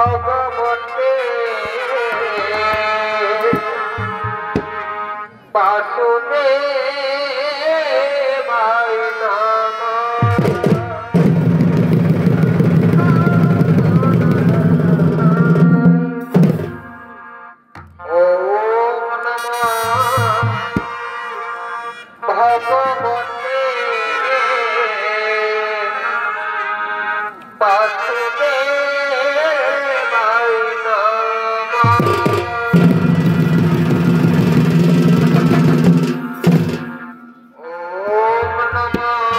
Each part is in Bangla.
भगवते वासुदेवाय नमः। ओम नमः भगवते वासुदेवाय नमः। ओम नमः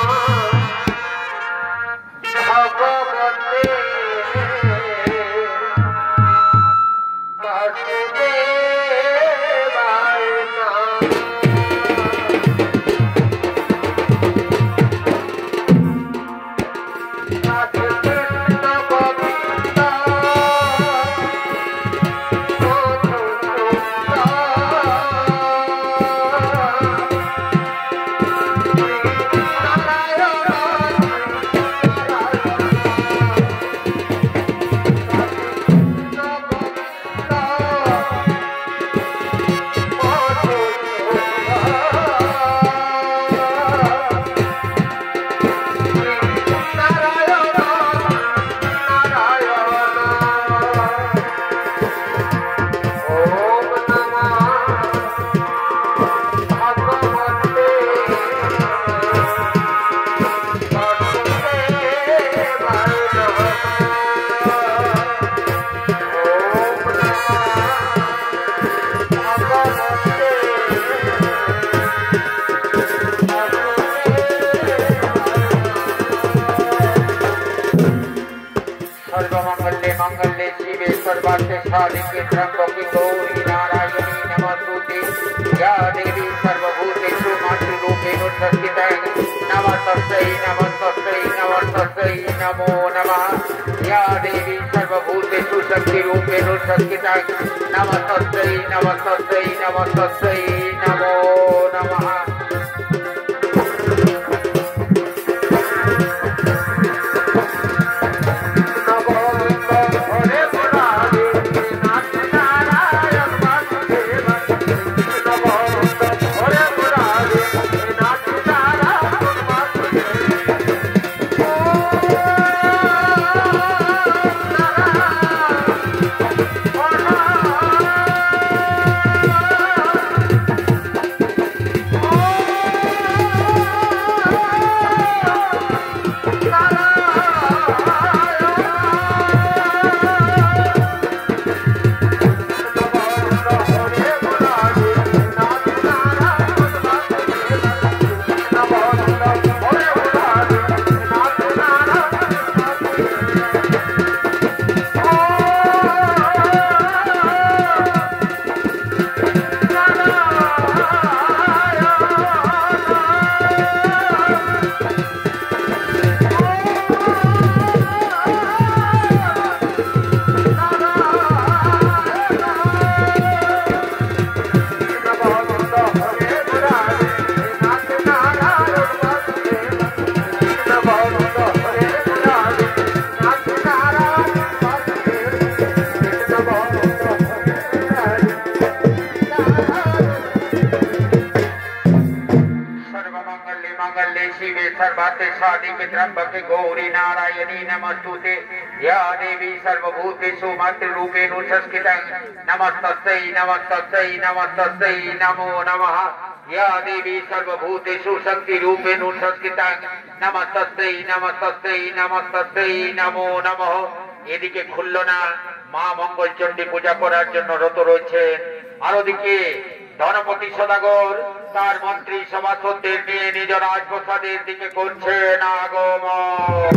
भगवते वासुदेवाय नमः। सर्वमंगले मंगले शिवे सर्वार्थे साधिके त्र्यंबके गौरी नारायणी नमोस्तुते। या देवी सर्वभूतेषु मातृरूपेण संस्थिता नमस्तस्यै नमस्तस्यै नमस्तस्यै नमो नमः। या देवी सर्वभूतेषु शक्तिरूपेण संस्थिता नमस्तस्यै नमस्तस्यै नमस्तस्यै नमो नमः। साधिके त्र्यंबके गौरी नारायणी नमोस्तुते। या देवी सर्वभूतेषु मातृरूपेण संस्थिता नमस्तस्यै नमस्तस्यै नमस्तस्यै नमो नमः। या देवी सर्वभूतेषु शक्तिरूपेण संस्थिता नमस्तस्यै नमस्तस्यै नमस्तस्यै नमो नमः। এদিকে খুলল না, মা মঙ্গলচণ্ডী পূজা করার জন্য রত রয়েছেন। আর ওদিকে ধনপতি সদাগর তার মন্ত্রী সভাসদদের নিয়ে নিজ রাজপ্রাসাদের দিকে করছেন আগমন।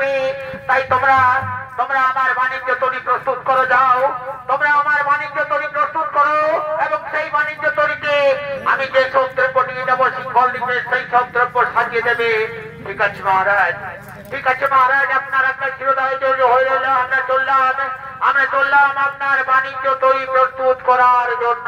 আসবে। তাই তোমরা তোমরা আমার বাণিজ্য তরি প্রস্তুত করো, যাও তোমরা আমার বাণিজ্য তরি প্রস্তুত করো এবং সেই বাণিজ্য তরিকে আমি যে সব দ্রব্য নিয়ে যাবো সিংহল দ্বীপে সেই সব দ্রব্য সাজিয়ে দেবে। ঠিক আছে মহারাজ, ঠিক আছে মহারাজ, আপনার একটা শিরোধায় হয়ে গেল। আমরা চললাম আপনার বাণিজ্য তরি প্রস্তুত করার জন্য।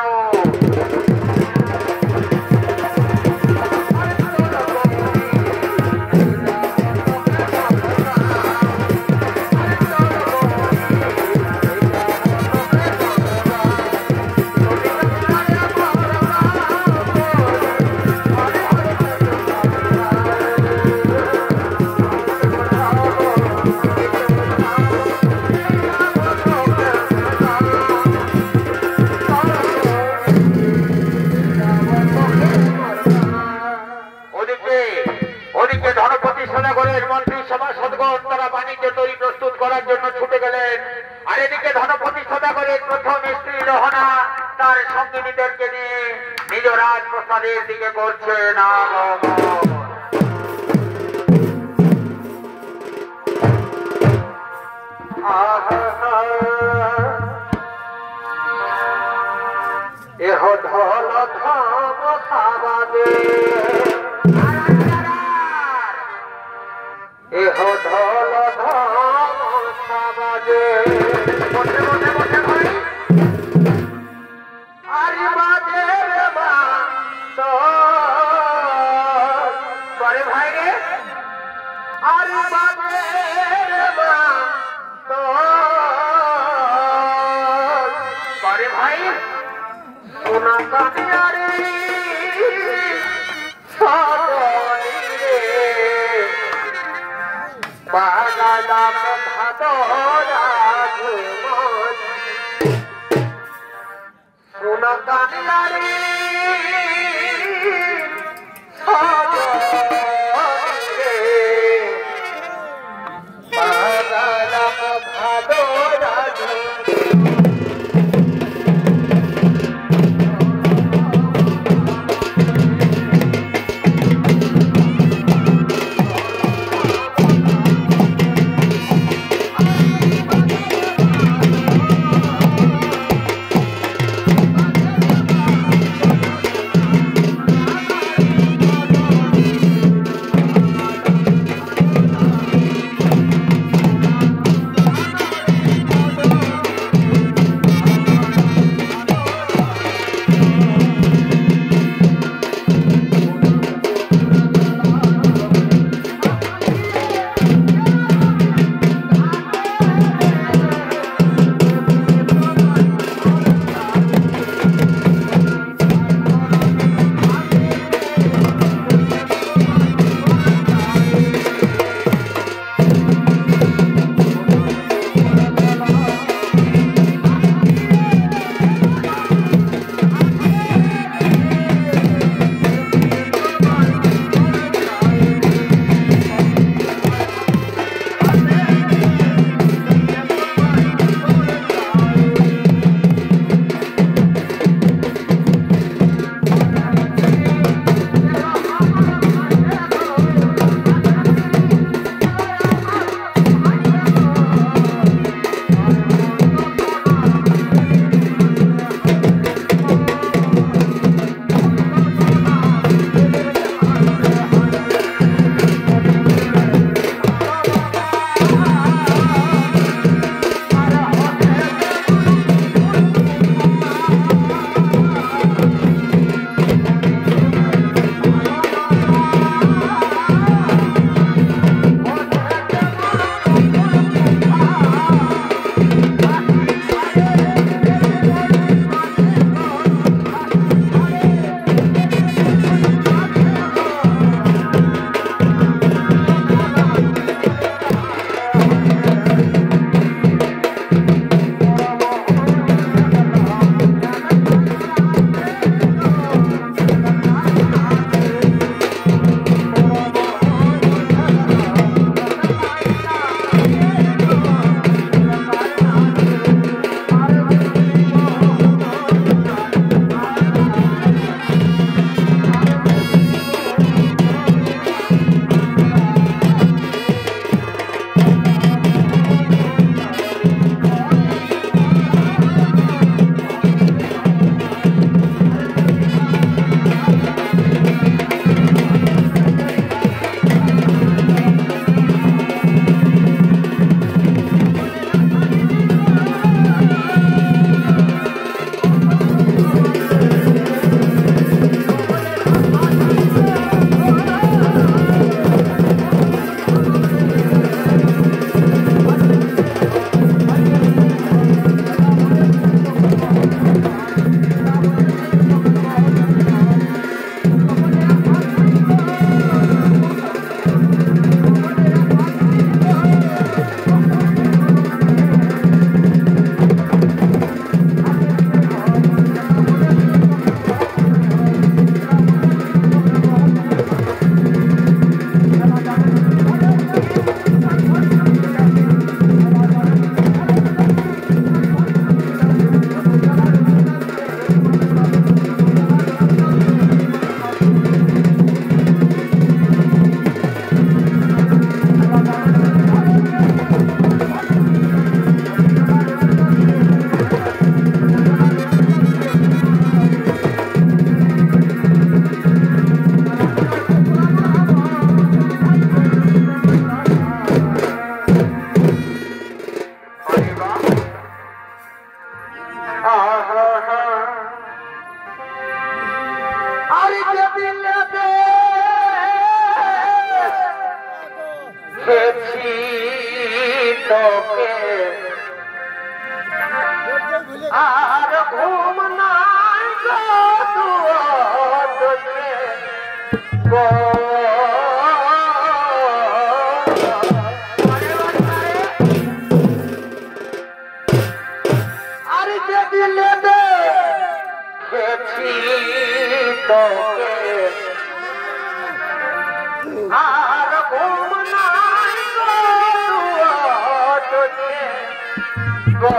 দিকে করছে না এহ ধল ধম সাবাদে এহ ধল ধম সাবাদে বসে বসে বসে ভাই আরে বাজে রে বা তো বড় ভাই রে আরে বাজে রে বা তো বড় ভাই সোনা কানিয়া রে সাদনি রে বাগালাম ভাদরা ঘুমন সোনা কানিয়া রে সাদনি রে বাগালাম ভাদরা তোকে আর ঘুম নাই গো তোকে গো আর যে দিলে দেখেছি তোকে আর ঘুম নাই গো তোকে গো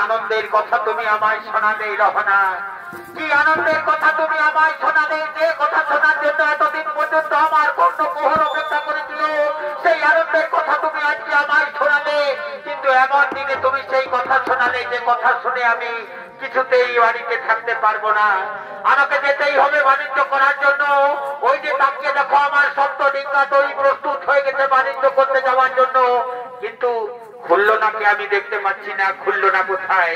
আনন্দের কথা তুমি আমায় শোনালে রহনা, কি আনন্দের কথা তুমি আমায় শোনালে, যে কথা শোনার জন্য এতদিন পর্যন্ত আমার কর্ণকুহর অপেক্ষা করেছিল, সেই আনন্দ আনন্দের কথা তুমি আজকে আমায় শোনালে, কিন্তু এমন দিনে তুমি সেই কথা শোনালে যে কথা শুনে আমি কিছুতেই বাড়িতে থাকতে পারবো না। আমাকে যেতেই হবে বাণিজ্য করার জন্য। ওই যে তাকিয়ে দেখো, আমার সপ্ত ডিঙ্গা তৈরি প্রস্তুত হয়ে গেছে বাণিজ্য করতে যাওয়ার জন্য, কিন্তু খুলনাকে আমি দেখতে পাচ্ছি না। খুলনা কোথায়?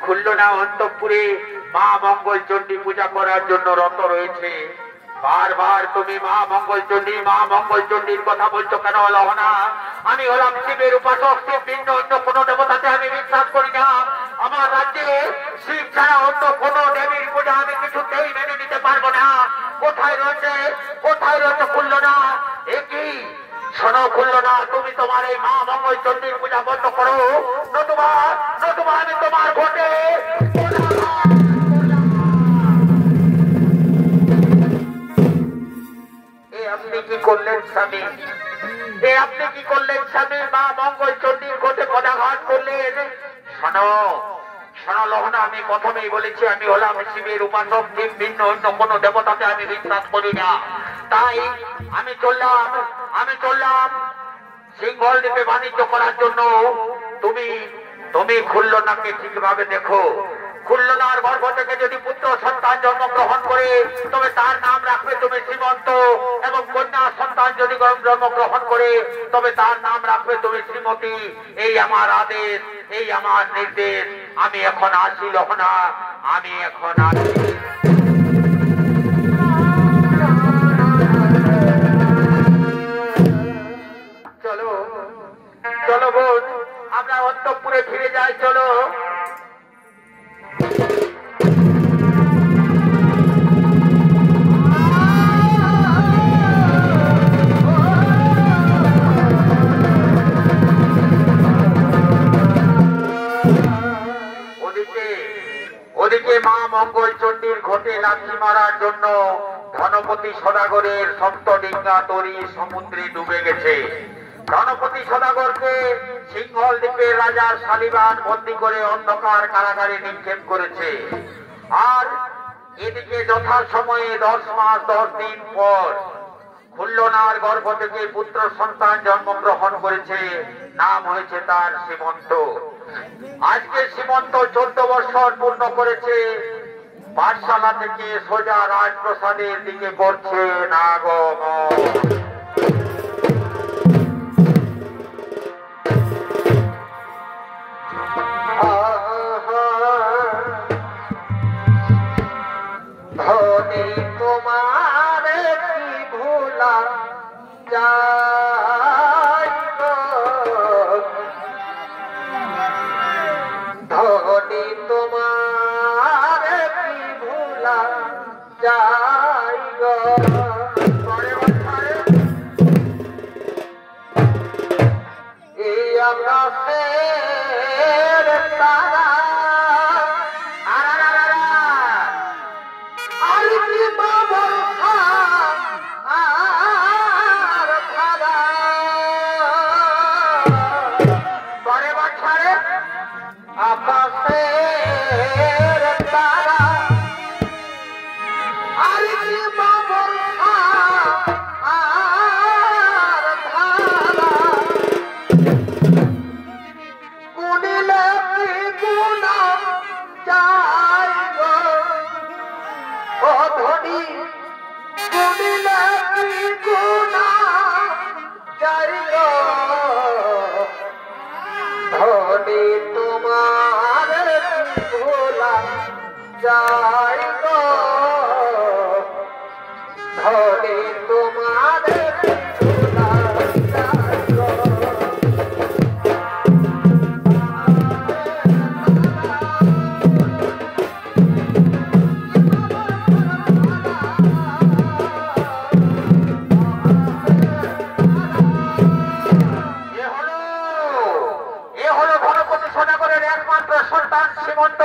খুলনা অন্তঃপুরে মা মঙ্গল চণ্ডী পূজা করার জন্য রত রয়েছে। বারবার তুমি মা মঙ্গল চণ্ডীর কথা বলছো কেন লহনা? আমি হলাম শিবের উপাসক। শিব ভিন্ন অন্য কোন দেবতাতে আমি বিশ্বাস করি না। আমার রাজ্যে শিব ছাড়া অন্য কোন দেবীর পূজা আমি কিছুতেই মেনে নিতে পারবো না। কোথায় রয়েছে খুলনা? একই শোনো খুলনা, তুমি তোমার এই মা মঙ্গল চণ্ডীর পূজা বন্ধ করো, নতুবা আমি তোমার ভোটে। আপনি কি করলেন স্বামী? আপনি কি করলেন স্বামী? মা মঙ্গল চণ্ডীর ঘটে পদাঘাত করলেন। শোনো লহনা, আমি প্রথমেই বলেছি আমি হলাম শিবের উপাসক। শিব ভিন্ন অন্য কোন দেবতাতে আমি বিশ্বাস করি না। তাই আমি চললাম সিংহল দ্বীপে বাণিজ্য করার জন্য। তুমি খুলনাকে ঠিকভাবে দেখো। খুলনার গর্ভ থেকে যদি পুত্র সন্তান জন্মগ্রহণ করে তবে তার নাম রাখবে তুমি শ্রীমন্ত, এবং কন্যা সন্তান যদি জন্মগ্রহণ করে তবে তার নাম রাখবে তুমি শ্রীমতী। এই আমার আদেশ, এই আমার নির্দেশ। আমি এখন আসি লহনা, আমি এখন আসি। চলো বোন, আমরা অন্তঃপুরে ফিরে যাই। চলো। ওদিকে মা মঙ্গল চণ্ডীর ঘটে লাথি মারার জন্য ধনপতি সদাগরের সপ্তডিঙ্গা তরী সমুদ্রে ডুবে গেছে। ধনপতি সদাগরকে সিংহল দ্বীপের রাজার শালিবান বন্দী করে অন্ধকার কারাগারে নিক্ষেপ করেছে। আর এদিকে যথাসময়ে 10 মাস 10 দিন পর খুলনার গর্ভ থেকে পুত্র সন্তান জন্মগ্রহণ করেছে। নাম হয়েছে তার সীমন্ত। আজকে সীমন্ত 14 বছর পূর্ণ করেছে। পাঠশালা থেকে সোজা রাজপ্রসাদের দিকে করছে নাগমন। ধনী তোমার কি ভোলা যায়, ধনী তোমার কি ভোলা যায়। এই আকাশের তারা আকাশের তারা আর কি বাবর আর ধারা গুনিলে কি গুণা যায় গো, ও ধনী গুনিলে কি গুণা যায় গো, ধনী তোমার ভোলা যায় গো, ধনী তোমার ভোলা যায় গো। সন্তান সীমন্ত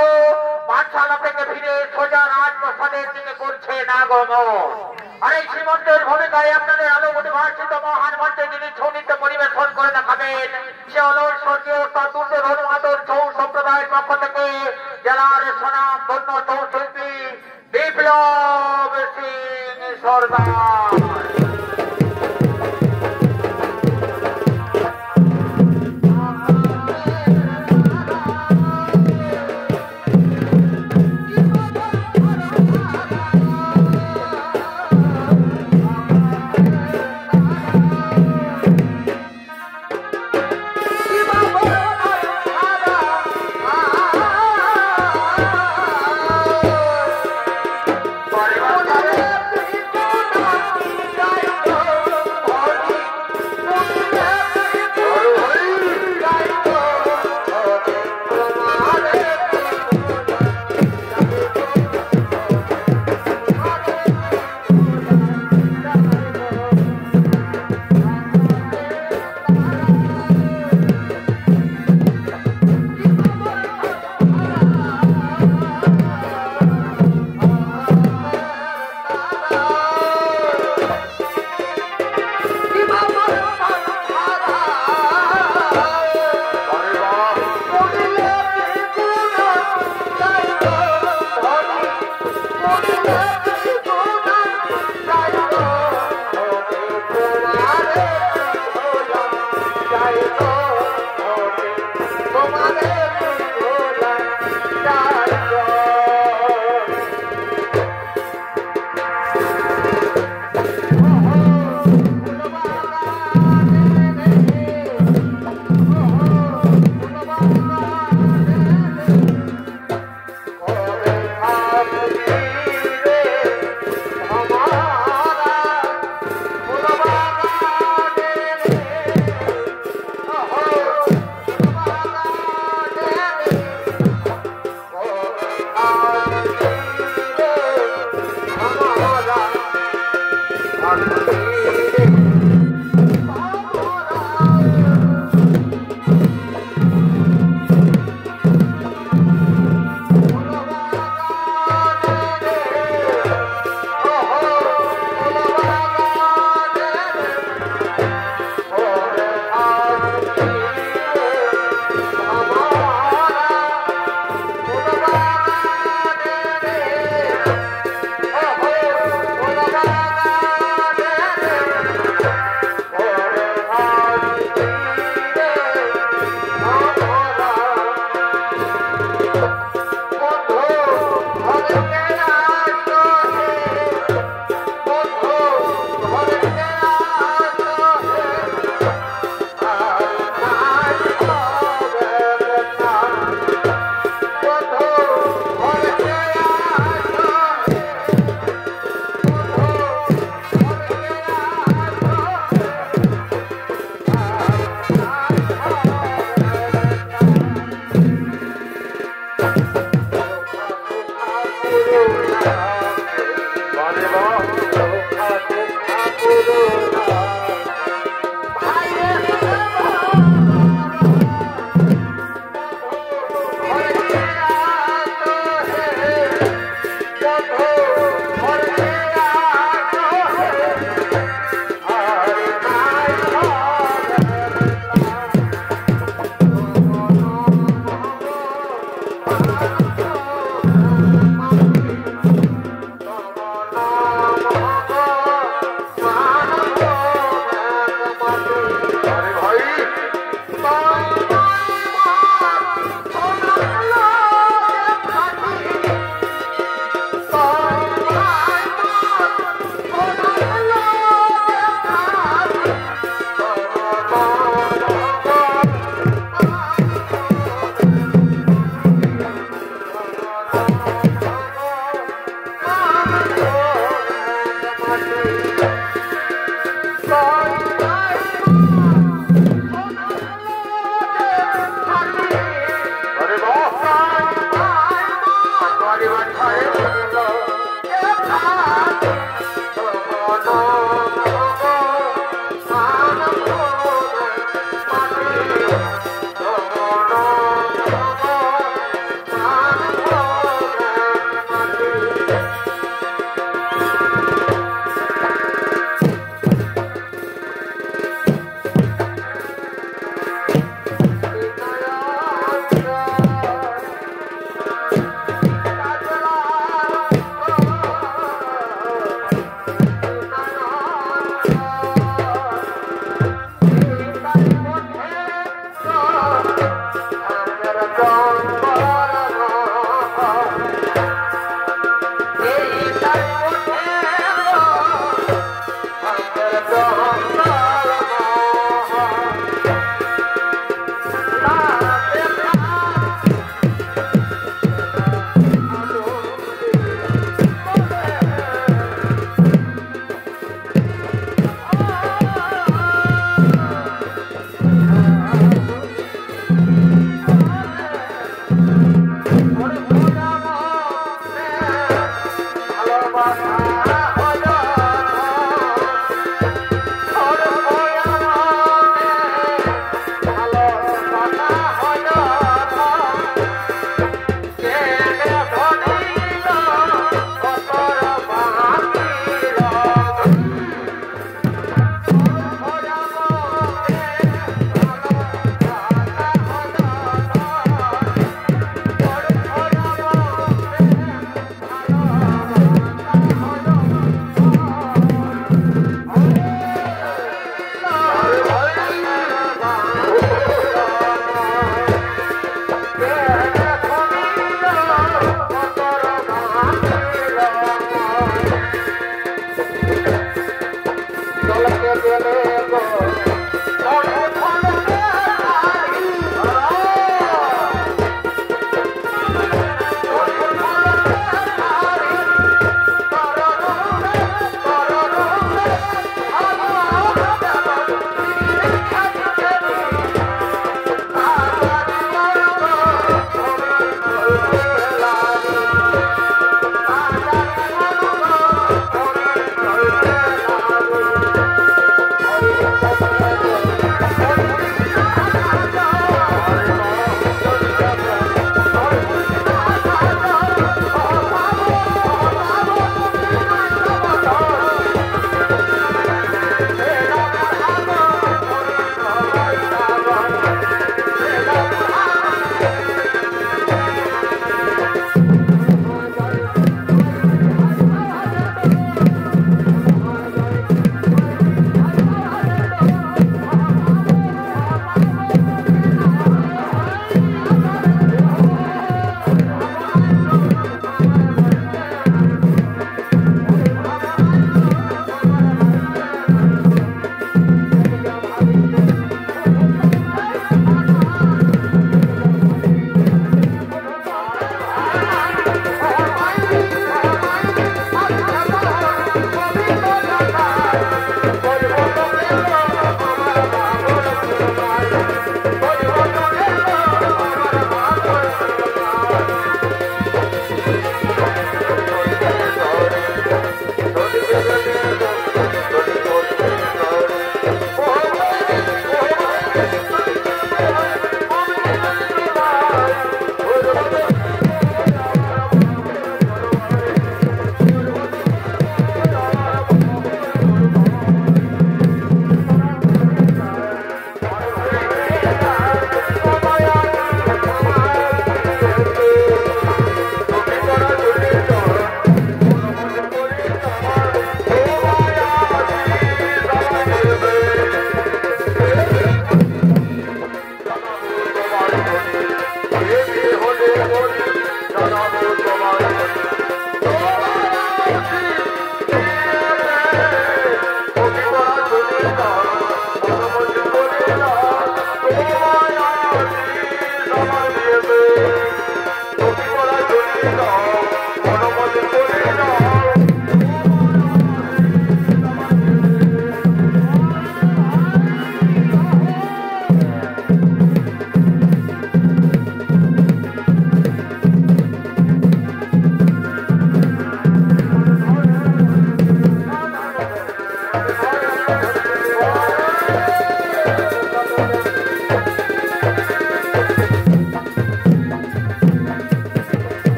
পাঠশালা থেকে ফিরে সোজা রাজপ্রসাদের দিকে করছে নাগমন। আর এই সীমন্তের ভূমিকায় আপনাদের আলোকটি ভাষিত মহান মঞ্চে যিনি ছৌ নৃত্য পরিবেশন করে দেখাবেন সে হল স্বর্গীয় দুর্যোধন মাদর ছৌ সম্প্রদায়ের পক্ষ থেকে জেলার সুনাম ধন্য ছৌ শিল্পী বিপ্লব সিং সরদার।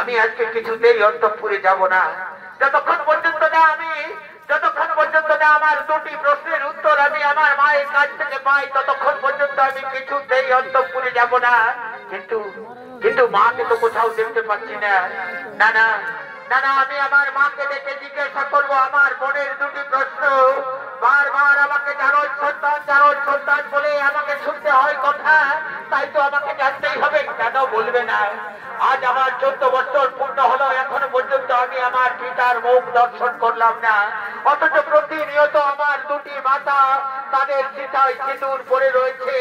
আমি আজকে কিছুতেই অন্তঃপুরে যাব না যতক্ষণ পর্যন্ত না আমার দুটি প্রশ্নের উত্তর আমি আমার মায়ের কাছ থেকে পাই ততক্ষণ পর্যন্ত আমি কিছুতেই অন্তঃপুরে যাব না। কিন্তু মাকে তো কোথাও দেখতে পাচ্ছি না। না না না না, আমি আমার মাকে ডেকে জিজ্ঞাসা করবো আমার মনের দুটি প্রশ্ন। বারবার আমাকে জারজ সন্তান বলে আমাকে শুনতে হয় কথা, তাই তো আমাকে জানতেই হবে। কেন বলবে না? আজ আমার 14 বছর পূর্ণ হলো, এখনো পর্যন্ত আমি আমার পিতার মুখ দর্শন করলাম না। অথচ প্রতিনিয়ত আমার দুটি মাতা তাদের চিতায় সিঁদুর পরে রয়েছে,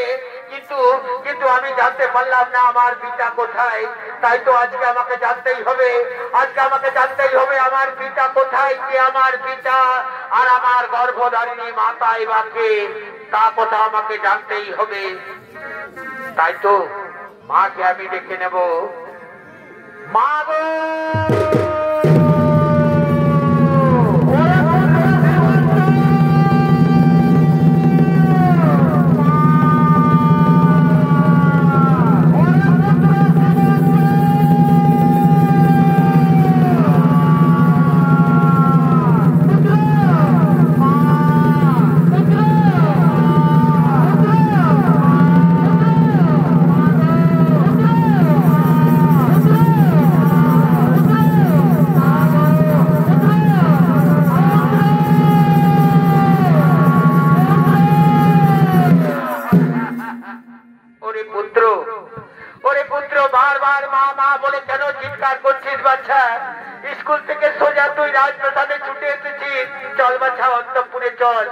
কিন্তু আমি জানতে পারলাম না আমার পিতা কোথায়। তাই তো আজকে আমাকে জানতেই হবে, আমার পিতা কোথায়, কি আমার পিতা আর আমার গর্ভধারিণী মাতা এবাকে তা কথা আমাকে জানতেই হবে। তাই তো মাকে আমি ডেকে নেব। মা গো, স্কুল থেকে সোজা তুই রাজপ্রাসাদে ছুটে এসেছিস। চল বাছা অন্তঃপুরে চল,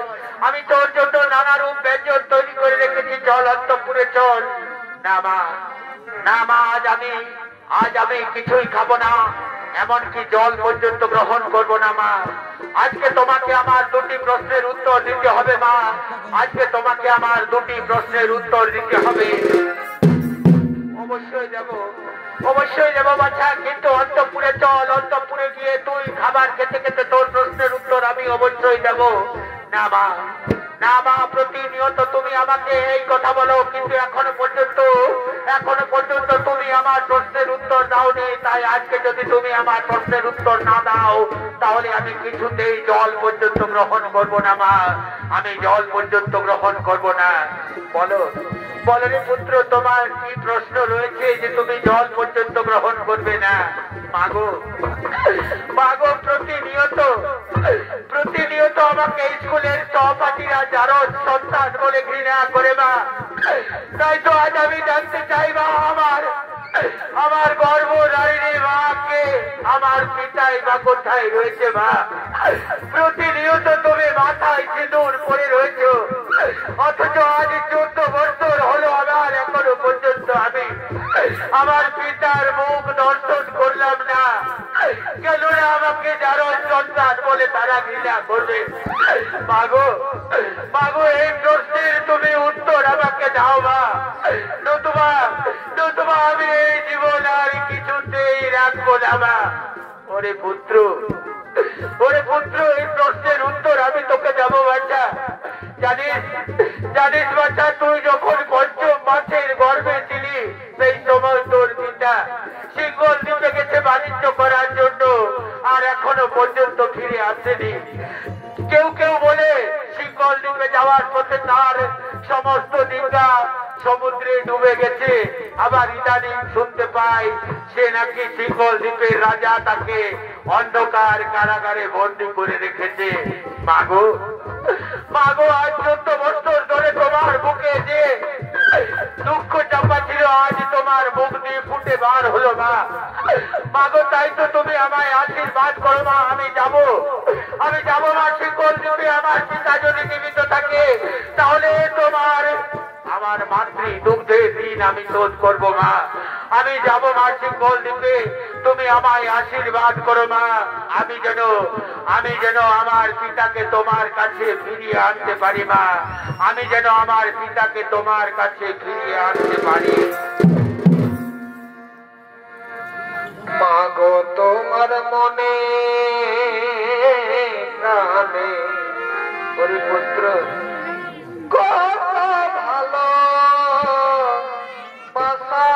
আমি তোর জন্য নানা রূপ ব্যঞ্জন তৈরি করে রেখেছি। চল অন্তঃপুরে চল। না মা, না মা, আজ আমি কিছুই খাবো না, এমনকি জল পর্যন্ত গ্রহণ করবো না মা। আজকে তোমাকে আমার দুটি প্রশ্নের উত্তর দিতে হবে মা, আজকে তোমাকে আমার দুটি প্রশ্নের উত্তর দিতে হবে। অবশ্যই যাবো বাছা, কিন্তু অন্তঃপুরে চল। অন্তঃপুরে গিয়ে তুই খাবার খেতে খেতে তোর প্রশ্নের উত্তর আমি অবশ্যই দেব। না মা, না মা, প্রতিনিয়ত তুমি আমাকে এই কথা বলো, কিন্তু এখনো পর্যন্ত তুমি আমার প্রশ্নের উত্তর দাওনি। তাই আজকে যদি তুমি আমার প্রশ্নের উত্তর না দাও, তাহলে আমি কিছুতেই জল পর্যন্ত গ্রহণ করব না মা, আমি জল পর্যন্ত গ্রহণ করব না। বলো রে পুত্র, তোমার কি প্রশ্ন রয়েছে যে তুমি জল পর্যন্ত গ্রহণ করবে না? মাগো, প্রতিনিয়ত আমাকে স্কুলের সহপাঠীরা জারজ সন্তান বলে ঘৃণা করে মা। তাই তো আজ আমি জানতে চাই মা, আমার গর্ভধারিণী মাকে আমার পিতাই বা কোথায় রয়েছে মা? প্রতিনিয়ত তুমি মাথায় সিঁদুর পরে রয়েছ, অথচ আজ 14 বছর হলো আমার এখনো পর্যন্ত আমি আমার পিতার মুখ দর্শন করলাম না। কেন না আমাকে জারজ সন্তান বলে তারা ঘৃণা করবে? মাগো, এই প্রশ্নের তুমি উত্তর আমাকে দাও মা, নতুবা আমি এই জীবন আর কিছুতেই রাখবো না মা। ওরে পুত্র, এই প্রশ্নের উত্তর আমি তোকে দেবো বাচ্চা। জানিস বাচ্চা, তুই যখন পঞ্চম মাসের গর্ভে ছিলি, সেই সময় তোর পিতা সিঙ্গল দ্বীপে গেছে বাণিজ্য করার জন্য, আর এখনো পর্যন্ত ফিরে আসেনি। কেউ বলে সিঙ্গল দ্বীপে যাওয়ার পথে তার সমস্ত ডিঙ্গা সমুদ্রে ডুবে গেছে। আবার ইদানিং শুনতে পাই সে নাকি সিঙ্গল দ্বীপের রাজা তাকে অন্ধকার কারাগারে বন্দী করে রেখেছে। মাগো, আজ 14 বছর ধরে তোমার বুকে যে দুঃখ চাপা ছিল, আজ তোমার মুখ দিয়ে ফুটে বার হলো মা। মাগো তাই তো তুমি আমায় আশীর্বাদ করো মা। আমি যাব মা শিকল দ্বীপে। আমার পিতা যদি জীবিত থাকে তাহলে তোমার আমার মাতৃ দুগ্ধের ঋণ আমি শোধ করবো মা। আমি যাব মা শিকল দ্বীপে। তুমি আমায় আশীর্বাদ করো মা। আমি যেন আমার পিতাকে তোমার কাছে ফিরিয়ে আনতে পারি মা। আমি যেন আমার পিতাকে তোমার কাছে ফিরিয়ে আনতে পারি। মাগো তোমার মনে প্রাণে ওরে পুত্র কত ভালো বাসা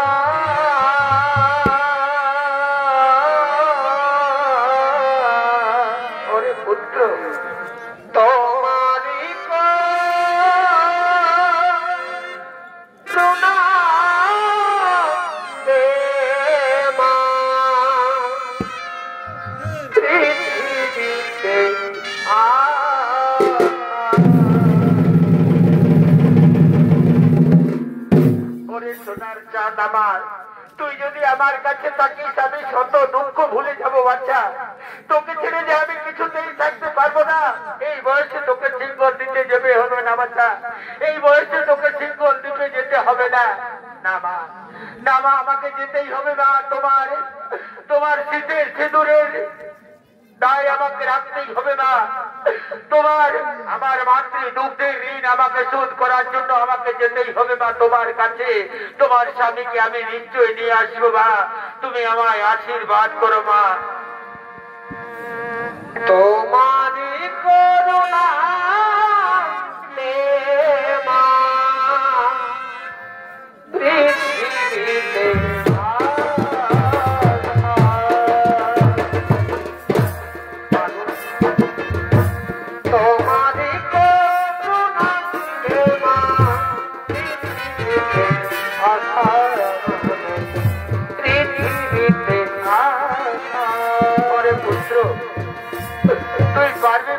ওরে পুত্র তোমারি করুণা দে মা পৃথিবীতে ওরে সোনার চাঁদ আমার, তুই যদি আমার কাছে থাকিস আমি শত দুঃখ ভুলে যাবো বাচ্চা। তোকে ছেড়ে যে আমি কিছুতেই থাকতে পারবো না। এই বয়সে তোকে সিঙ্গল দিতে যেতে হবে না বাচ্চা। এই বয়সে তোকে সিঙ্গল দিতে যেতে হবে না। না মা, না মা, আমাকে যেতেই হবে মা। তোমার শীতের সিঁদুরের তাই আমাকে রাখতেই হবে মা। আমার মাতৃ দুগ্ধের ঋণ আমাকে শোধ করার জন্য আমাকে যেতেই হবে মা তোমার কাছে। তোমার স্বামীকে আমি নিশ্চয়ই নিয়ে আসবো মা। তুমি আমায় আশীর্বাদ করো মা। তোমারই করুণা দে মা পৃথিবীতে তুই পারবি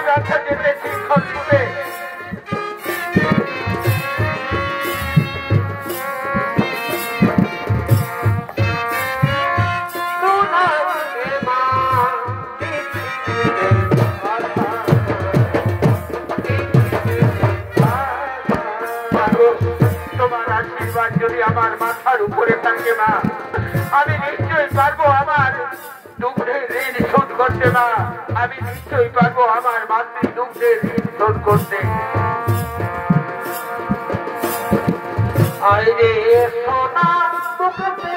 বাচ্চা, যেতে শিক্ষক দিবে। তোমার আশীর্বাদ যদি আমার মাথার উপরে থাকে মা, আমি নিশ্চয়ই পারবো আমার দুগ্ধের ঋণ শোধ করতে মা। আমি নিশ্চয়ই পারবো আমার মাতৃ দুগ্ধের ঋণ শোধ করতে। আইরে সোনা মুখতে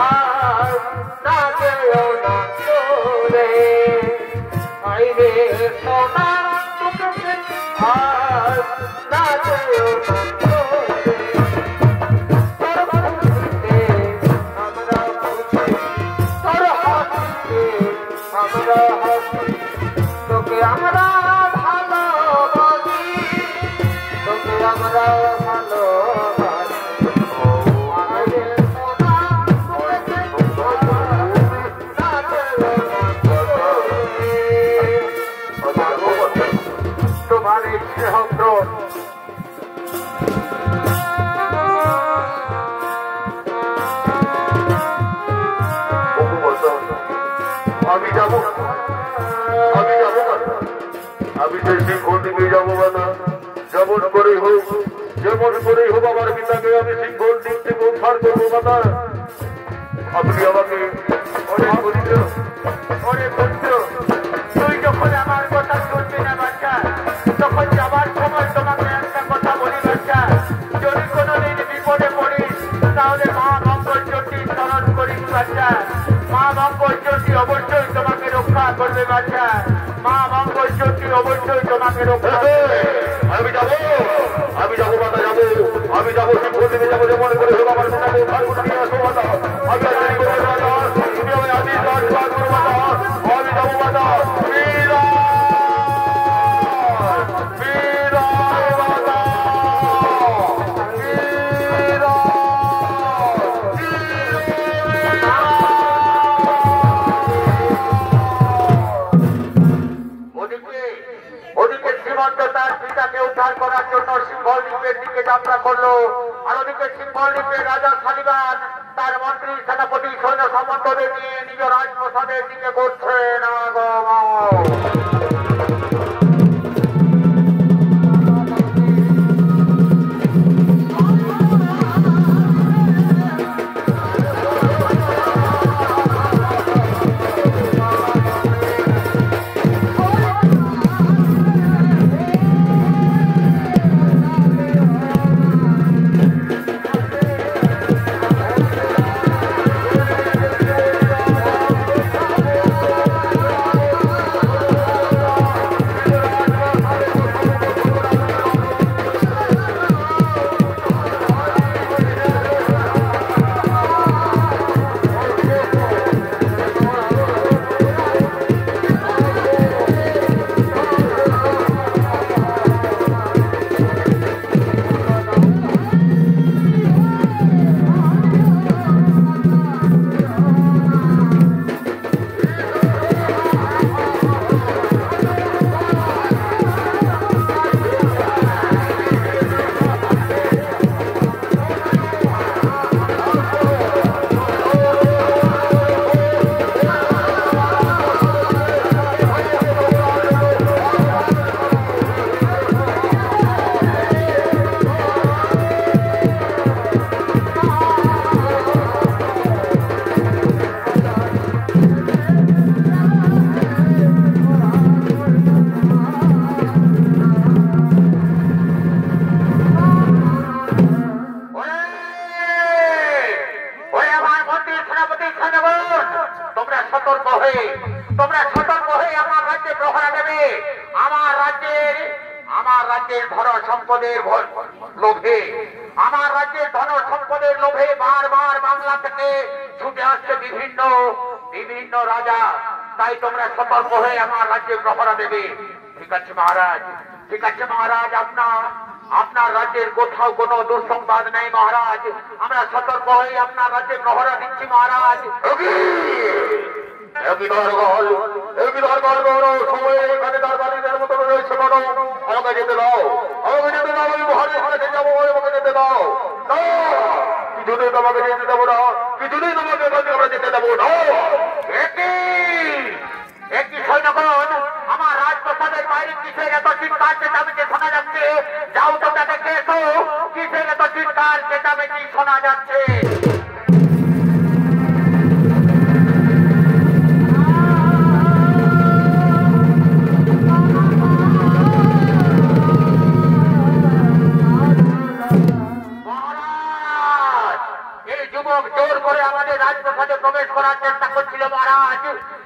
আর না যেও না তোরে, আইরে সোনা মুখতে আর না যেও না তোরে। তোকে আমরা ভালোবাসি, তোকে আমরা ভালোবাসি। তোমার এই স্নেহদ্রোণ আমি যাবো, আমি সেই সিংহল দ্বীপে যাবো না। যেমন করেই হোক আমার পিতাকে আমি সিংহল দ্বীপ থেকে উদ্ধার করবো বাবা। আপনি আমাকে তুই যখন আমার কথা শুনবি না বাচ্চা, তখন যাবার সময় তোমাকে একটা কথা বলি বাচ্চা, যদি কোনোদিন বিপদে পড়িস তাহলে মা মঙ্গলচণ্ডী স্মরণ করিস বাচ্চা। মা মঙ্গলচণ্ডী অবশ্যই তোমাকে রক্ষা করবে বাচ্চা। মা মঙ্গলচণ্ডী অবশ্যই তোমাকে রক্ষা করবে। আমি যাবো মাতা, আমি যাবো সিংহল দ্বীপে যাবো। যেমন করে হোক আমার পিতাকে উদ্ধার করে নিয়ে আসবো মাতা। আমি আশীর্বাদ করবো মাতা। আমি যাবো মাতা। সুমন্ত তার পিতাকে উদ্ধার করার জন্য সিংহল দ্বীপের দিকে যাত্রা করলো। আর ওদিকে সিংহল দ্বীপের রাজা শালিবান তার মন্ত্রী সেনাপতি সৈন্য সামন্তদের নিয়ে নিজ রাজপ্রসাদের দিকে করছেন আগমন। তাই তোমরা সতর্ক হয়ে আমার রাজ্যে প্রহরা দেবে। ঠিক আছে মহারাজ, ঠিক আছে মহারাজ, আপনার রাজ্যের কোথাও কোনো দুঃসংবাদ নেই মহারাজ। আমরা সতর্ক হয়ে আপনার রাজ্যে প্রহরা দিচ্ছি মহারাজ। আমাকে যেতে দাও, আমাকে যেতে দাও, আমি মহারাজ কাছে যাবো, আমাকে যেতে দাও। কিছুতেই তোমাকে যেতে দেবো না, কিছুতেই তোমাকে আমরা যেতে দেবো না। একটি সৈন্যগণ, আমার রাজপ্রসাদের বাইরে কিসের এত চিৎকার চেঁচামেচি শোনা যাচ্ছে? যাও তোমরা দেখে এসো, কিসের এত চিৎকার চেঁচামেচি শোনা যাচ্ছে। জোর করে আমাদের রাজপ্রসাদে প্রবেশ করার চেষ্টা করছিল মহারাজ।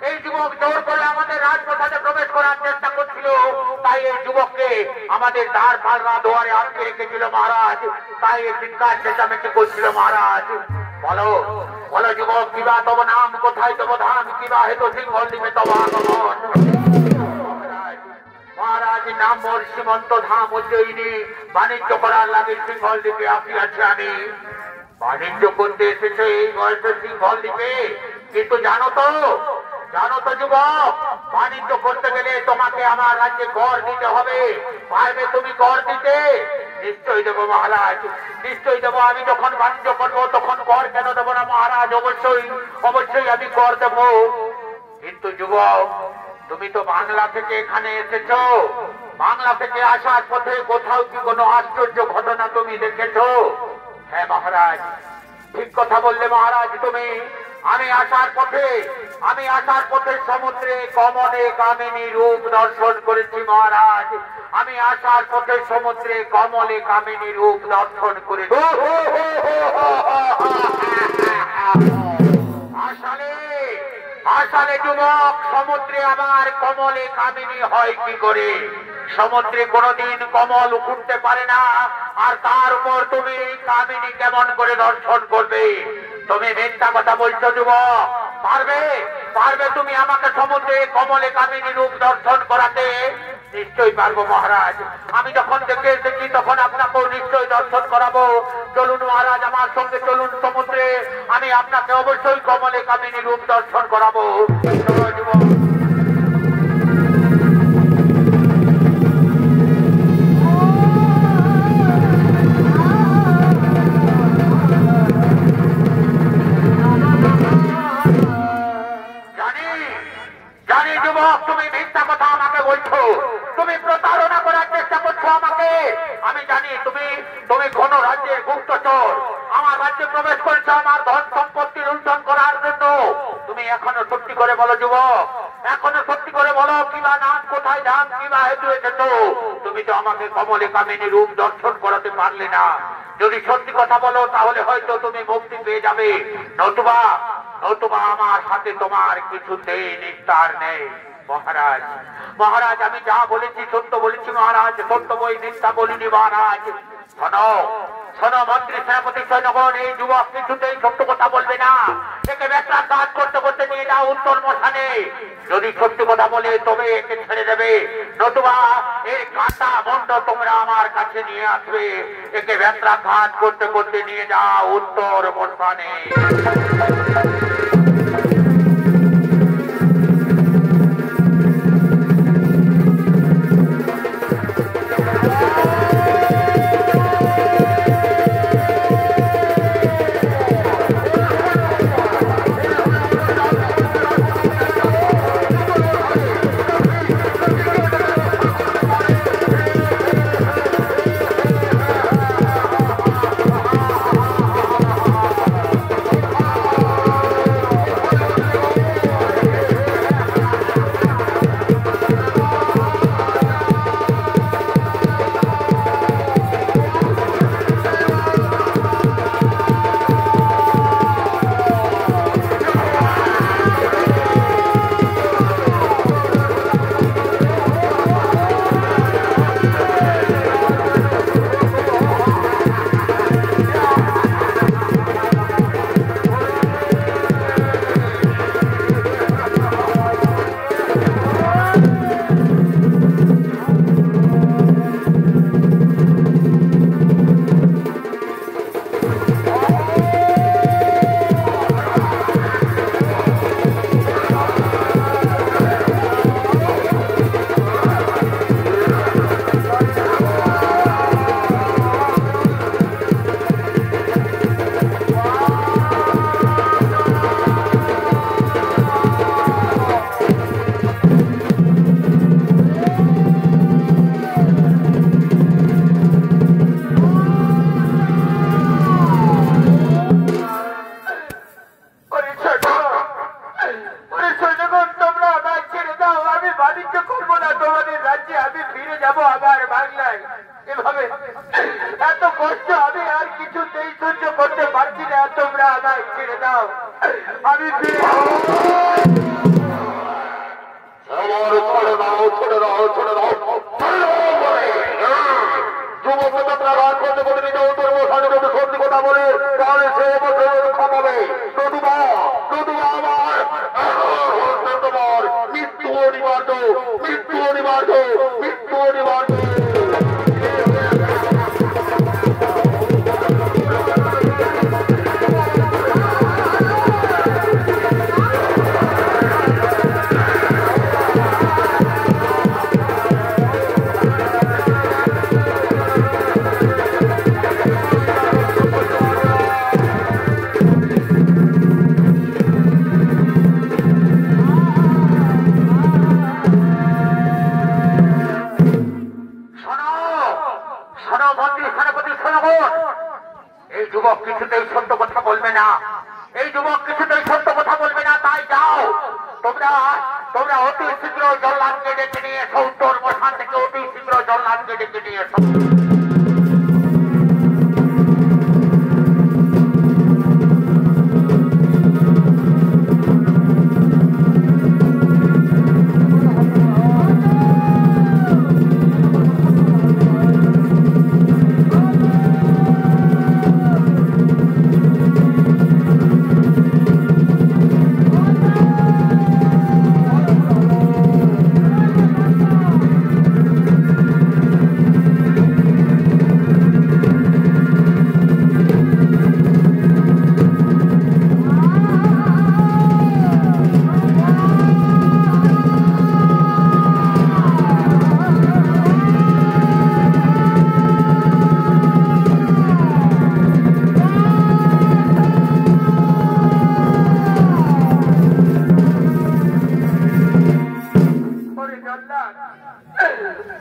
এই যুবক জোর করে আমাদের রাজপ্রসাদে প্রবেশ করার চেষ্টা করছিল, তাই এই যুবককে আমাদের দ্বার পাল্লা দুয়ারে আটকে রেখেছিল মহারাজ। তাই এই চিৎকার চেঁচামেচি করছিল মহারাজ। বলো বলো যুবক, কিবা তব নাম, কোথায় তব ধাম, কিবা হেতু সিংহল দ্বীপে তব আগমন? মহারাজ, নাম মোর সীমন্ত ধাম উজ্জয়িনী, বাণিজ্য করার লাগে সিংহল দ্বীপে আসিয়াছি আমি। বাণিজ্য করতে এসেছে এই বয়সে সিংহল দ্বীপে, কিন্তু জানো তো যুবক, বাণিজ্য করতে গেলে তোমাকে আমার রাজ্যে কর দিতে হবে। পারবে তুমি কর দিতে? নিশ্চয়ই দেবো মহারাজ, নিশ্চয়ই দেবো। আমি যখন বাণিজ্য করবো তখন কর কেন দেবো না মহারাজ? অবশ্যই অবশ্যই আমি কর দেবো। কিন্তু যুবক, তুমি তো বাংলা থেকে এখানে এসেছো, বাংলা থেকে আসার পথে কোথাও কি কোনো আশ্চর্য ঘটনা তুমি দেখেছো? হ্যাঁ মহারাজ, ঠিক কথা বললে মহারাজ তুমি। আমি আসার পথে সমুদ্রে কমলে কামিনী রূপ দর্শন করেছি মহারাজ। আমি আসার পথে সমুদ্রে কমলে কামিনী রূপ দর্শন করেছি। আসলে যুবক, সমুদ্রে আবার কমলে কামিনী হয় কি করে? সমুদ্রে কোনদিন কমল উঠতে পারে না, আর তার উপর তুমি কামিনী কেমন করে দর্শন করবে? তুমি মিথ্যা কথা বলছো যুবক। পারবে তুমি আমাকে সমুদ্রে কমলে কামিনী রূপ দর্শন করাতে? নিশ্চয়ই পারবো মহারাজ। আমি যখন দেখে এসেছি তখন আপনাকেও নিশ্চয়ই দর্শন করাবো। চলুন মহারাজ, আমার সঙ্গে চলুন সমুদ্রে, আমি আপনাকে অবশ্যই কমলে কামিনী রূপ দর্শন করাবো। যুবক যুবক, তুমি মিথ্যা কথা আমাকে বলছো, তুমি প্রতারণা করার চেষ্টা করছো আমাকে। আমি জানি তুমি কোন রাজ্যের গুপ্তচর, আমার রাজ্যে প্রবেশ করেছো আমার ধন সম্পত্তি লুণ্ঠন করার জন্য। তুমি এখনো সত্যি করে বলো যুবক, এখনো সত্যি করে বলো, কিবা নাম কোথায় ধাম, কিবা হেতু এসেছো। তুমি তো আমাকে কমলে কামিনী রূপ দর্শন করাতে পারলে না। যদি সত্যি কথা বলো তাহলে হয়তো তুমি মুক্তি পেয়ে যাবে, নতুবা আমার সাথে তোমার কিছুতেই নিস্তার নেই। মহারাজ, মহারাজ, আমি যা বলেছি সত্য বলেছি মহারাজ, সত্য বই মিথ্যা বলিনি মহারাজ। শোনো শোনো মন্ত্রী, সেনাপতি, সৈন্যগণ, এই যুবক কিছুতেই সত্য কথা বলবে না। একে বেতরা কাজ করতে করতে নিয়ে যাও উত্তর মশানে। যদি সত্যি কথা বলে তবে একে ছেড়ে দেবে, নতুবা এর কাঁটা মন্ড তোমরা আমার কাছে নিয়ে আসবে। একে বেতরা কাজ করতে করতে নিয়ে যাও উত্তর মশানে।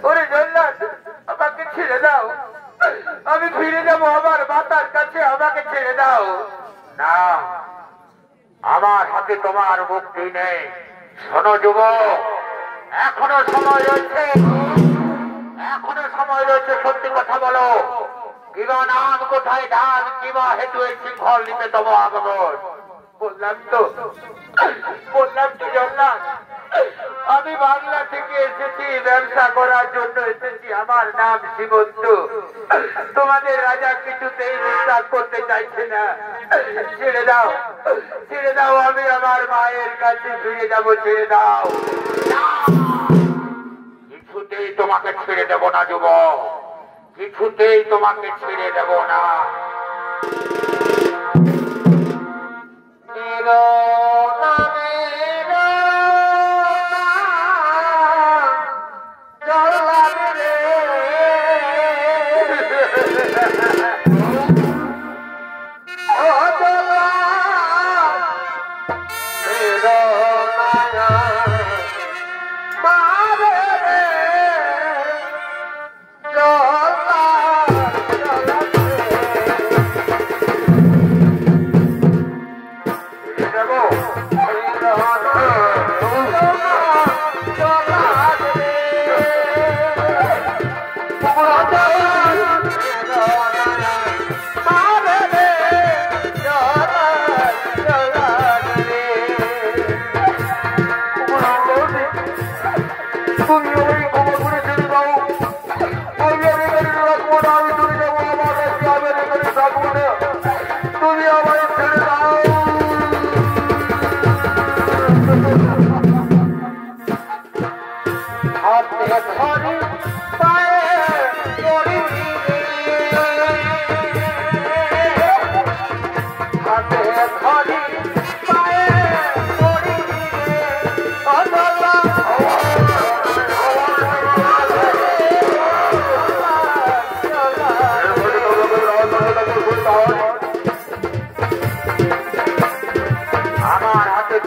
ওরে জল্লাদ, আমাকে ছেড়ে দাও, আমি ফিরে যাবো আমার মাতার কাছে, আমাকে ছেড়ে দাও। না, আমার হাতে তোমার মুক্তি নেই। শোনো যুবক, এখনো সময় রয়েছে, এখনো সময় রয়েছে, সত্যি কথা বলো। কিবা নাম কোথায় ধান, কিবা হেতু এই শৃঙ্খল নিতে তব আগমন। বললাম তো জল্লাদ, আমি বাংলা থেকে এসেছি, ব্যবসা করার জন্য এসেছি, আমার নাম শ্রীমন্ত। তোমাদের রাজা কিছুতেই বিশ্বাস করতে চাইছে না। ছেড়ে দাও, ছেড়ে দাও, আমি আমার মায়ের কাছে ফিরে যাবো, ছেড়ে দাও। কিছুতেই তোমাকে ছেড়ে দেব না যুবক, কিছুতেই তোমাকে ছেড়ে দেব না।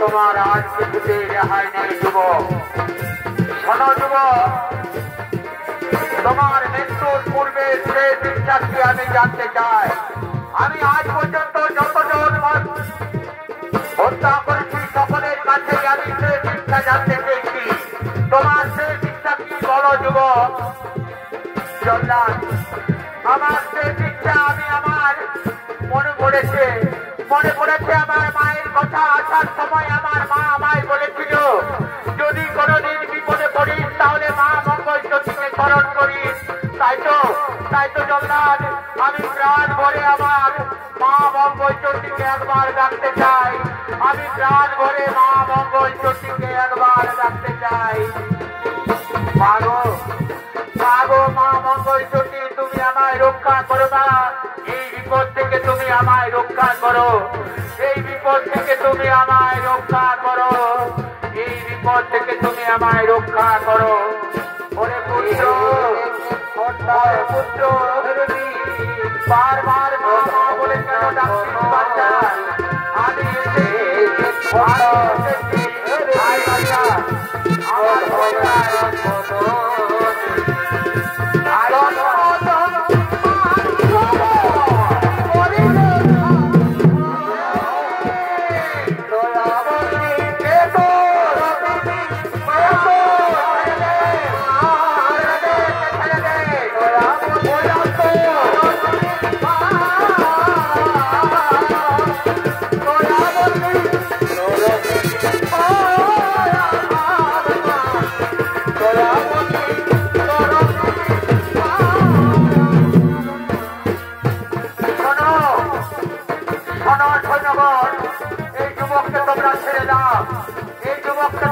তোমার আজ কিছুতে রেহাই নেই যুবক। শোনো যুবক, তোমার মৃত্যুর পূর্বে শেষ ইচ্ছাটি আমি জানতে চাই। আমি আজ পর্যন্ত যতজন হত্যা করেছি সকলের কাছে আমি শেষ ইচ্ছা জানতে চেয়েছি। তোমার শেষ ইচ্ছা কি বলো যুবক? জল্লাদ, আমার শেষ ইচ্ছা, আমি আমার মনে পড়েছে আমার মায়ের কথা। আসার সময় আমার মা আমায় বলেছিল, যদি কোনোদিন বিপদে পড়িস তাহলে মা মঙ্গলচণ্ডীকে স্মরণ করিস। তাই তো জল্লাদ, আমি প্রাণ ভরে আমার মা মঙ্গলচণ্ডীকে একবার ডাকতে চাই। আমি প্রাণ ভরে মা মঙ্গলচণ্ডীকে একবার ডাকতে চাই। মাগো মা মঙ্গলচণ্ডী, তুমি আমায় রক্ষা করো না। এই বিপদ থেকে তুমি আমায় রক্ষা করো, এই বিপদ থেকে তুমি আমায় রক্ষা করো, এই বিপদ থেকে তুমি আমায় রক্ষা করো। ওরে পুত্র, পুত্র, বারবার মা মা বলে কেন ডাকছিস বাচ্চা? আমি এসেছি, আয় বাচ্চা, আমার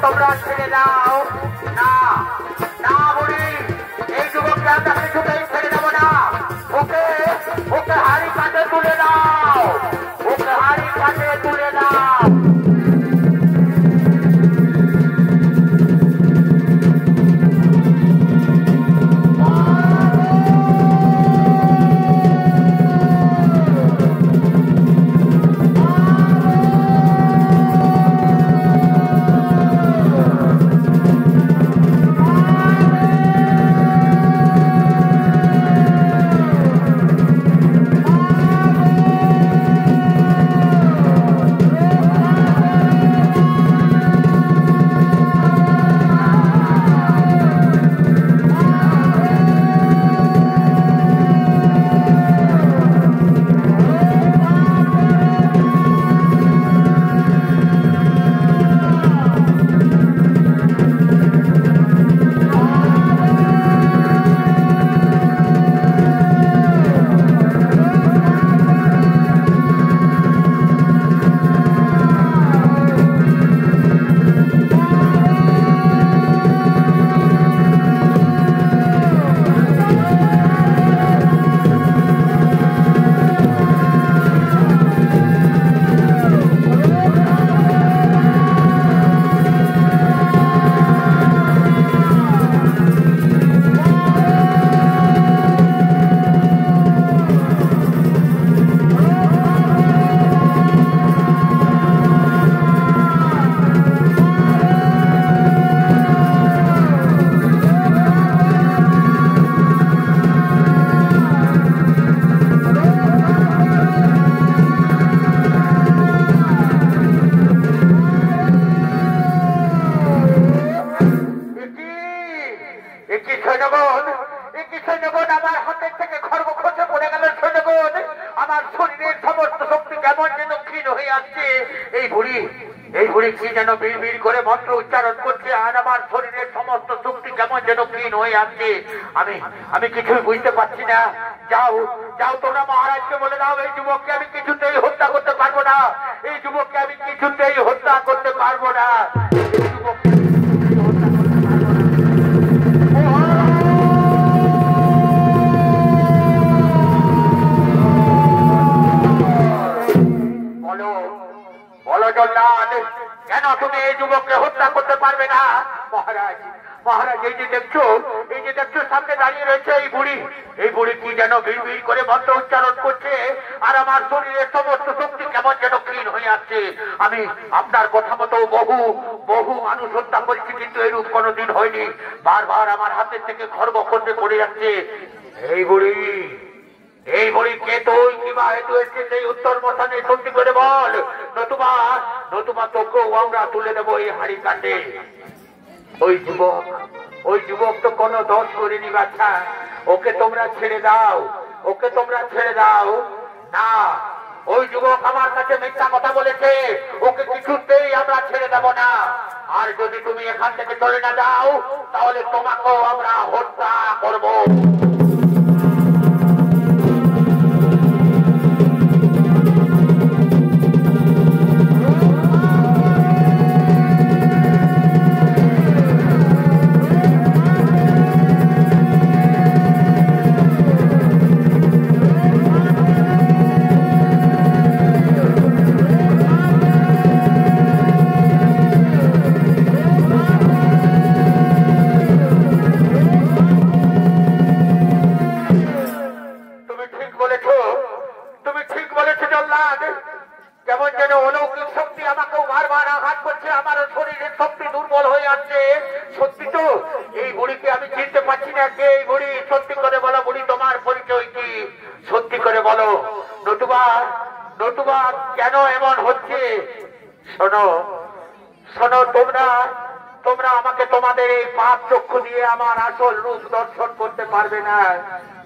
তোমরা ছেড়ে দাও। না না বুড়ি, এই যুবককে আমরা কিছুতেই ছেড়ে দেবো না। ওকে হাড়ি কাটে তুলে দাও, ওকে হাড়ি কাটে তুলে দাও। কি সৈন্যগণ, কি সৈন্যগণ, আমার হাতের থেকে খড়গ খসে পড়ে গেল সৈন্যগণ। আমার শরীরের সমস্ত শক্তি কেমন যেন ক্ষীণ হয়ে আসছে। এই বুড়ি কি যেন বিড় করে মন্ত্র উচ্চারণ করছে, আর আমার শরীরের সমস্ত শক্তি কেমন যেন ক্ষীণ হয়ে আসছে। আমি কিছুই বুঝতে পারছি না। যাও যাও, তোমরা মহারাজকে বলে দাও এই যুবককে আমি কিছুতেই হত্যা করতে পারবো না। এই যুবককে আমি কিছুতেই হত্যা করতে পারবো না। বলো জল্লাদ, কেন তুমি এই যুবককে হত্যা করতে পারবে না? মহারাজ, মহারাজ, এই যে দেখছো সামনে দাঁড়িয়ে রয়েছে এই বুড়ি কি যেন বিড় করে মন্ত্র উচ্চারণ করছে, আর আমার শরীরের সমস্ত শক্তি কেমন যেন ক্ষীণ হয়ে আসছে। আমি আপনার কথা মতো বহু মানুষ হত্যা করেছি, কিন্তু এরূপ কোনোদিন হয়নি। বারবার আমার হাতের থেকে খড়গ খসে পড়ে যাচ্ছে। এই বুড়ি কে তুই, কিবা হেতু এসছে সেই উত্তর মশানে সত্যি করে বল, নতুবা তোকেও আমরা তুলে দেবো এই হাড়ি কাণ্ডে। ওই যুবক তো কোনো দোষ করেনি বাচ্চা, ওকে তোমরা ছেড়ে দাও। না, ওই যুবক আমার কাছে মিথ্যা কথা বলেছে, ওকে কিছুতেই আমরা ছেড়ে দেব না। আর যদি তুমি এখান থেকে চলে না যাও, তাহলে তোমাকেও আমরা হত্যা করবো। কেমন যেন অলৌকিক শক্তি আমাকেও বারবার আঘাত করছে, আমার শরীরের শক্তি দুর্বল হয়ে যাচ্ছে। সত্যি তো এই বুড়িকে আমি চিনতে পারছি না। কে এই বুড়ি? সত্যি করে বলো বুড়ি, তোমার পরিচয় কি? সত্যি করে বলো, নতুবা কেন এমন হচ্ছে? শোনো, তোমরা আমাকে তোমাদের এই পাপ চক্ষু দিয়ে আমার আসল রূপ দর্শন করতে পারবে না।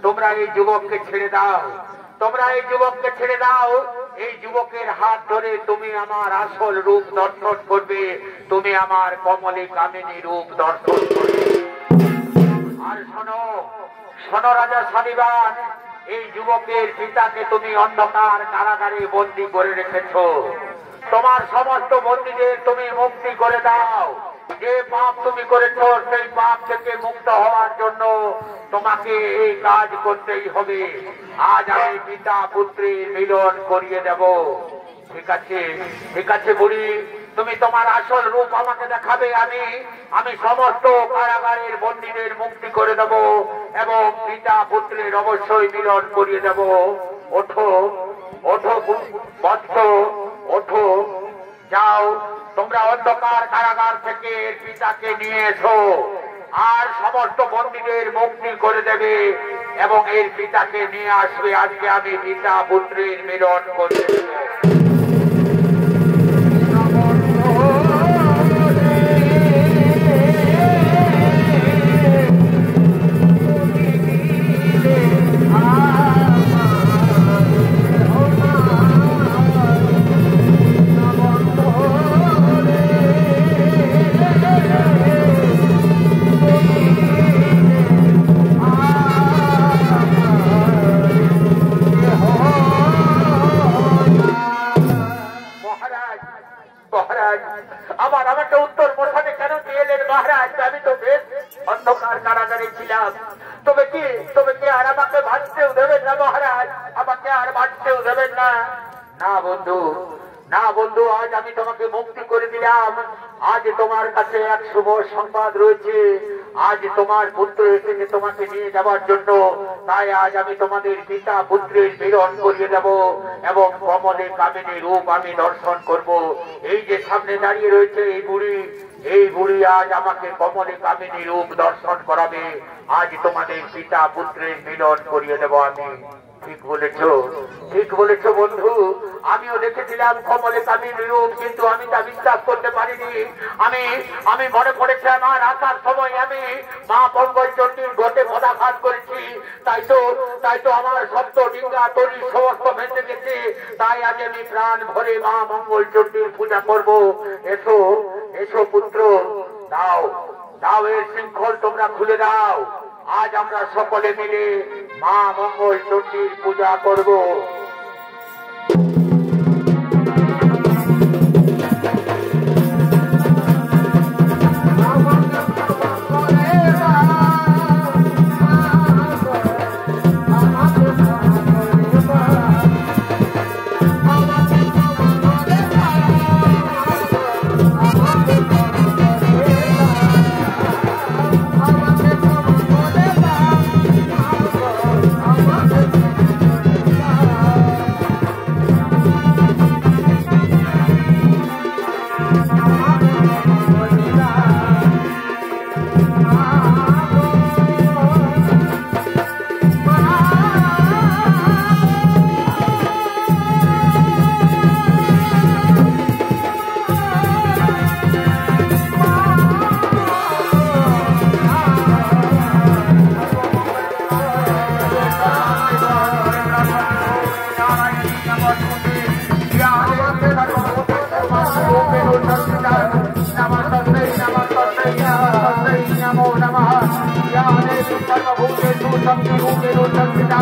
তোমরা এই যুবককে ছেড়ে দাও। এই যুবকের হাত ধরে তুমি আমার আসল রূপ দর্শন করবে, তুমি আমার কমলে কামিনী রূপ দর্শন করবে। আর শোনো রাজা শালিবান, এই যুবকের পিতাকে তুমি অন্ধকার কারাগারে বন্দী করে রেখেছ। তোমার সমস্ত বন্দীদের তুমি মুক্তি করে দাও। যে পাপ তুমি করেছ সেই পাপ থেকে মুক্ত হওয়ার জন্য তোমাকে এই কাজ করতেই হবে। আজ আমি পিতা পুত্রের মিলন করিয়ে দেব। ঠিক আছে বুড়ি, তুমি তোমার আসল রূপ আমাকে দেখাবে। আমি সমস্ত কারাগারের বন্দীদের মুক্তি করে দেব এবং পিতা পুত্রের অবশ্যই মিলন করিয়ে দেব। ওঠো বৎস, ওঠো, যাও, তোমরা অন্ধকার কারাগার থেকে পিতাকে নিয়ে এসো আর সমস্ত বন্দীদের মুক্তি করে দেবে এবং এর পিতাকে নিয়ে আসবে। আজকে আমি পিতা পুত্রের মিলন করে দেব। আমাকে উত্তর মশানে কেন দিয়ে এলেন মহারাজ? আমি তো বেশ অন্ধকার কারাগারে ছিলাম। তবে কি আর আমাকে বাঁচতেও দেবেন না মহারাজ? আমাকে আর বাঁচতেও দেবেন না? না বন্ধু, আজ আমি তোমাকে মুক্তি করে দিলাম। আজ তোমার কাছে এক শুভ সংবাদ রয়েছে। আজ তোমার পুত্র এসেছে তোমাকে নিয়ে যাওয়ার জন্য। তাই আজ আমি তোমাদের পিতা পুত্রের মিলন করিয়ে দেব এবং কমলে কামিনী রূপ আমি দর্শন করব। এই যে সামনে দাঁড়িয়ে রয়েছে এই বুড়ি আজ আমাকে কমলে কামিনী রূপ দর্শন করাবে। আজ তোমাদের পিতা পুত্রের মিলন করিয়ে দেব আমি। ঠিক বলেছ বন্ধু। আমিও দেখেছিলাম কমলে কামিনী রূপ, কিন্তু আমি তা বিশ্বাস করতে পারিনি। আমি মনে পড়েছে আমার আসার সময় আমি মা মঙ্গল চণ্ডীর ঘটে পদাঘাত করেছি, তাই তো আমার সপ্ত ডিঙ্গা তরি সমস্ত ভেঙে গেছে। তাই আজ আমি প্রাণ ভরে মা মঙ্গল চণ্ডীর পূজা করব। এসো এসো পুত্র, দাও দাও এর শৃঙ্খল তোমরা খুলে দাও। আজ আমরা সকলে মিলে মা মঙ্গল চণ্ডীর পূজা করব। नमो नमः। या देवी सर्वभूतेषु शक्तिरूपेण संस्थिता